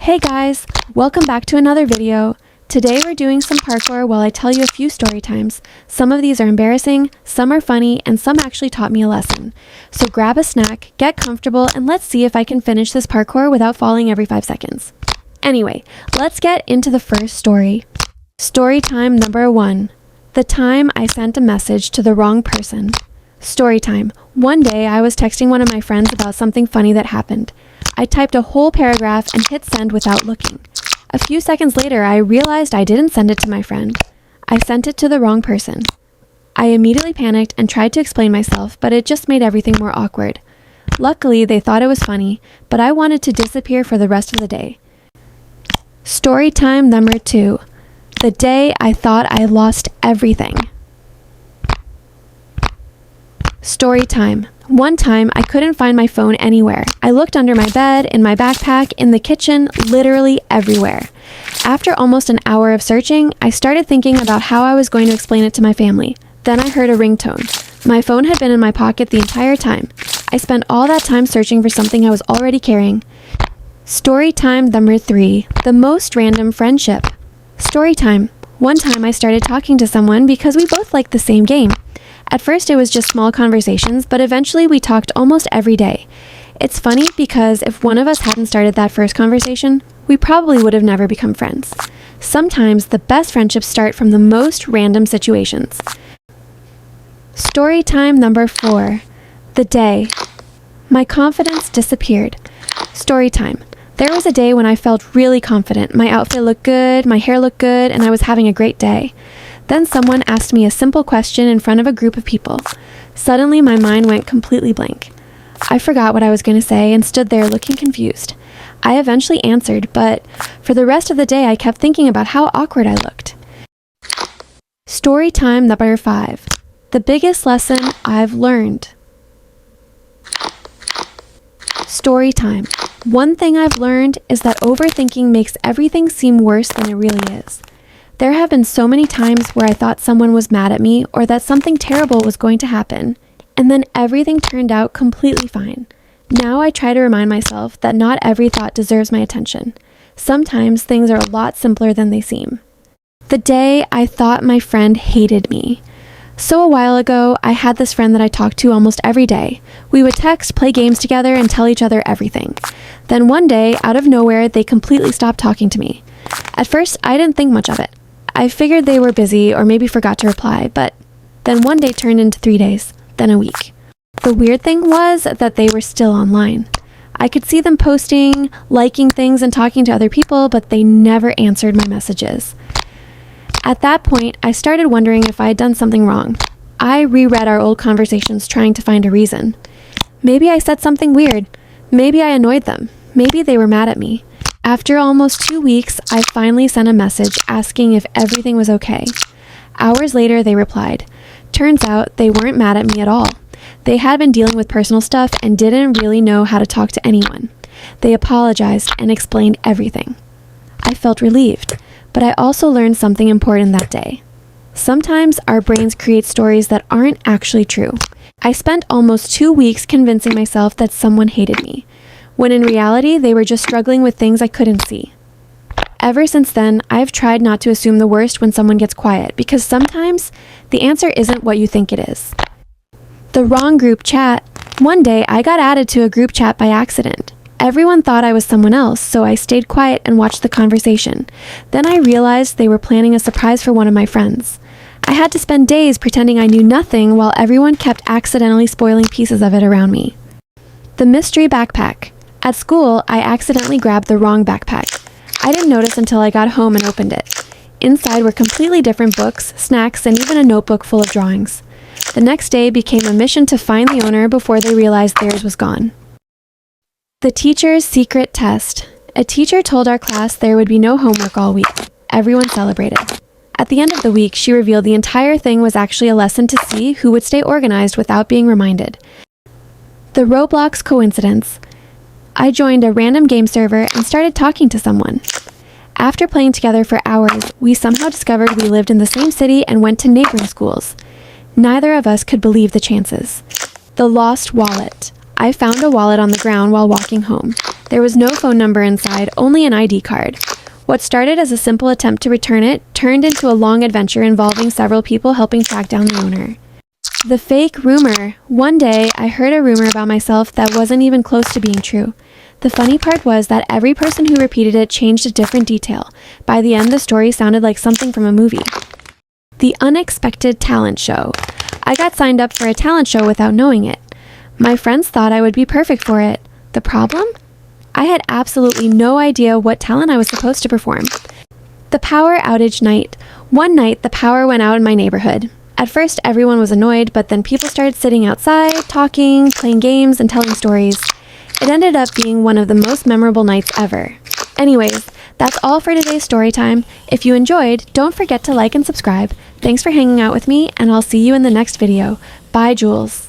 Hey guys, welcome back to another video. Today we're doing some parkour while I tell you a few story times. Some of these are embarrassing, some are funny, and some actually taught me a lesson. So grab a snack, get comfortable, and let's see if I can finish this parkour without falling every 5 seconds. Anyway, let's get into the first story. Story time number 1. The time I sent a message to the wrong person. Story time. One day I was texting one of my friends about something funny that happened. I typed a whole paragraph and hit send without looking. A few seconds later, I realized I didn't send it to my friend. I sent it to the wrong person. I immediately panicked and tried to explain myself, but it just made everything more awkward. Luckily, they thought it was funny, but I wanted to disappear for the rest of the day. Story time number 2. The day I thought I lost everything. Story time. One time, I couldn't find my phone anywhere. I looked under my bed, in my backpack, in the kitchen, literally everywhere. After almost an hour of searching, I started thinking about how I was going to explain it to my family. Then I heard a ringtone. My phone had been in my pocket the entire time. I spent all that time searching for something I was already carrying. Story time number 3. The most random friendship. Story time. One time I started talking to someone because we both liked the same game. At first it was just small conversations, but eventually we talked almost every day. It's funny because if one of us hadn't started that first conversation, we probably would have never become friends. Sometimes the best friendships start from the most random situations. Story time number 4. The day my confidence disappeared. Story time. There was a day when I felt really confident. My outfit looked good, my hair looked good, and I was having a great day. Then someone asked me a simple question in front of a group of people. Suddenly, my mind went completely blank. I forgot what I was going to say and stood there looking confused. I eventually answered, but for the rest of the day, I kept thinking about how awkward I looked. Story time number 5. The biggest lesson I've learned. Story time. One thing I've learned is that overthinking makes everything seem worse than it really is. There have been so many times where I thought someone was mad at me or that something terrible was going to happen, and then everything turned out completely fine. Now I try to remind myself that not every thought deserves my attention. Sometimes things are a lot simpler than they seem. The day I thought my friend hated me. So a while ago, I had this friend that I talked to almost every day. We would text, play games together, and tell each other everything. Then one day, out of nowhere, they completely stopped talking to me. At first, I didn't think much of it. I figured they were busy or maybe forgot to reply, but then one day turned into 3 days, then a week. The weird thing was that they were still online. I could see them posting, liking things, and talking to other people, but they never answered my messages. At that point, I started wondering if I had done something wrong. I reread our old conversations trying to find a reason. Maybe I said something weird. Maybe I annoyed them. Maybe they were mad at me. After almost 2 weeks, I finally sent a message asking if everything was okay. Hours later, they replied. Turns out they weren't mad at me at all. They had been dealing with personal stuff and didn't really know how to talk to anyone. They apologized and explained everything. I felt relieved, but I also learned something important that day. Sometimes our brains create stories that aren't actually true. I spent almost 2 weeks convincing myself that someone hated me, when in reality, they were just struggling with things I couldn't see. Ever since then, I've tried not to assume the worst when someone gets quiet, because sometimes the answer isn't what you think it is. The wrong group chat. One day, I got added to a group chat by accident. Everyone thought I was someone else, so I stayed quiet and watched the conversation. Then I realized they were planning a surprise for one of my friends. I had to spend days pretending I knew nothing while everyone kept accidentally spoiling pieces of it around me. The mystery backpack. At school, I accidentally grabbed the wrong backpack. I didn't notice until I got home and opened it. Inside were completely different books, snacks, and even a notebook full of drawings. The next day became a mission to find the owner before they realized theirs was gone. The teacher's secret test. A teacher told our class there would be no homework all week. Everyone celebrated. At the end of the week, she revealed the entire thing was actually a lesson to see who would stay organized without being reminded. The Roblox coincidence. I joined a random game server and started talking to someone. After playing together for hours, we somehow discovered we lived in the same city and went to neighboring schools. Neither of us could believe the chances. The lost wallet. I found a wallet on the ground while walking home. There was no phone number inside, only an ID card. What started as a simple attempt to return it turned into a long adventure involving several people helping track down the owner. The fake rumor. One day, I heard a rumor about myself that wasn't even close to being true. The funny part was that every person who repeated it changed a different detail. By the end, the story sounded like something from a movie. The unexpected talent show. I got signed up for a talent show without knowing it. My friends thought I would be perfect for it. The problem? I had absolutely no idea what talent I was supposed to perform. The power outage night. One night, the power went out in my neighborhood. At first, everyone was annoyed, but then people started sitting outside, talking, playing games, and telling stories. It ended up being one of the most memorable nights ever. Anyways, that's all for today's story time. If you enjoyed, don't forget to like and subscribe. Thanks for hanging out with me, and I'll see you in the next video. Bye, Jules.